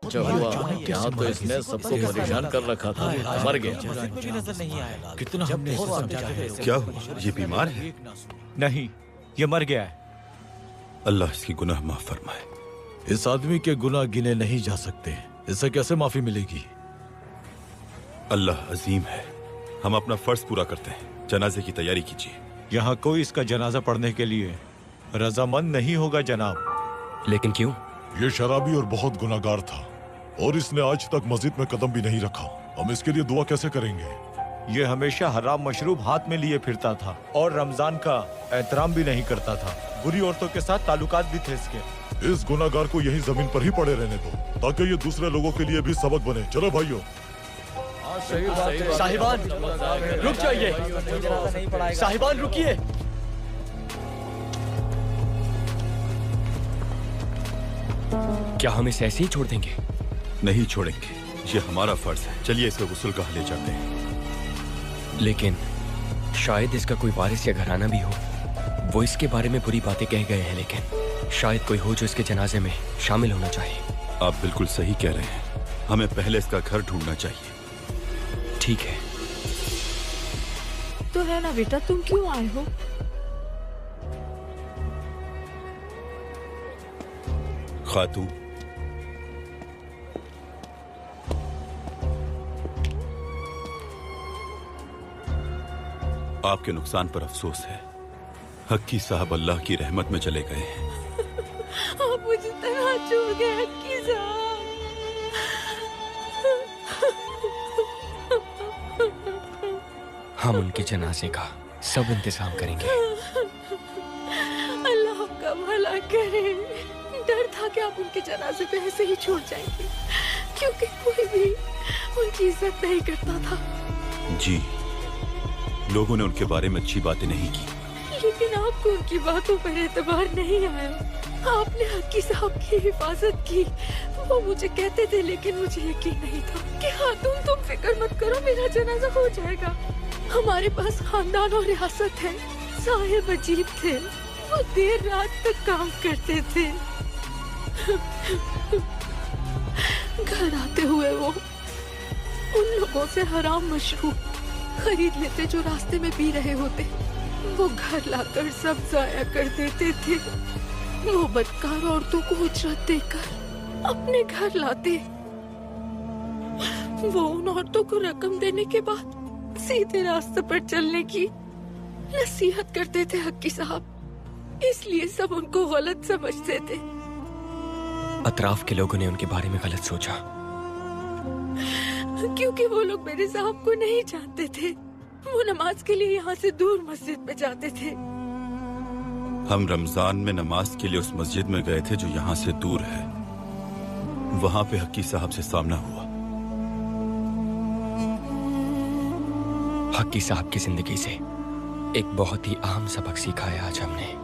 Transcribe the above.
अच्छा हुआ, यहाँ तो इसने सबको परेशान कर रखा था, मर गया। नजर नहीं आएगा। कितना हमने इसे समझाया। क्या हुआ? ये बीमार है? नहीं, ये मर गया है। अल्लाह इसकी गुनाह माफ फरमाए। इस आदमी के गुनाह गिने नहीं जा सकते, इससे कैसे माफी मिलेगी? अल्लाह अजीम है। हम अपना फर्ज पूरा करते हैं। जनाजे की तैयारी कीजिए। यहाँ कोई इसका जनाजा पढ़ने के लिए रजामंद नहीं होगा जनाब। लेकिन क्यों? ये शराबी और बहुत गुनाहगार था और इसने आज तक मस्जिद में कदम भी नहीं रखा। हम इसके लिए दुआ कैसे करेंगे? ये हमेशा हराम मशरूब हाथ में लिए फिरता था और रमजान का एहतराम भी नहीं करता था। बुरी औरतों के साथ ताल्लुकात भी थे इसके। इस गुनाहगार को यही जमीन पर ही पड़े रहने दो ताकि ये दूसरे लोगों के लिए भी सबक बने। चलो भाइयों। साहिबान रुक जाइए, साहिबान रुकिए। क्या हम इसे ऐसे ही छोड़ देंगे? नहीं छोड़ेंगे, ये हमारा फर्ज है। चलिए इसे गुस्लगाह ले जाते हैं। लेकिन शायद इसका कोई वारिस या घराना भी हो। वो इसके बारे में बुरी बातें कह गए हैं, लेकिन शायद कोई हो जो इसके जनाजे में शामिल होना चाहिए। आप बिल्कुल सही कह रहे हैं। हमें पहले इसका घर ढूंढना चाहिए। ठीक है। तो है ना बेटा, तुम क्यों आए हो? खातून, आपके नुकसान पर अफसोस है। हक्की साहब अल्लाह की रहमत में चले गए हैं। आप मुझे तरह छोड़ गए हक्की साहब। हम उनके जनाजे का सब इंतजाम करेंगे। अल्लाह आपका भला करे। डर था कि आप उनके जनाजे पे ऐसे ही छोड़ जाएंगे, क्योंकि कोई भी उनकी इज्जत नहीं करता था। जी, लोगों ने उनके बारे में अच्छी बातें नहीं की। लेकिन आपको उनकी बातों पर एतबार नहीं आया। आपने हक्की साहब की हिफाजत की। वो मुझे कहते थे, लेकिन मुझे यकीन नहीं था कि खातून तुम फिक्र मत करो, मेरा जनाजा हो जाएगा। हमारे पास खानदान और रियासत है। साहिब अजीब थे, वो देर रात तक काम करते थे। घर आते हुए वो उन लोगों से हराम मशरूब खरीद लेते जो रास्ते में पी रहे होते। वो घर लाकर सब जाया कर देते थे। वो बदकार औरतों को उजरत देकर अपने घर लाते। वो उन औरतों को रकम देने के बाद सीधे रास्ते पर चलने की नसीहत करते थे हक्की साहब। इसलिए सब उनको गलत समझते थे। अतराफ के लोगों ने उनके बारे में गलत सोचा। क्योंकि वो लोग मेरे साहब को नहीं जानते थे। वो नमाज के लिए यहाँ से दूर मस्जिद में जाते थे। हम रमजान में नमाज के लिए उस मस्जिद में गए थे जो यहाँ से दूर है। वहाँ पे हक्की साहब से सामना हुआ। हक्की साहब की जिंदगी से एक बहुत ही अहम सबक सीखा है आज हमने।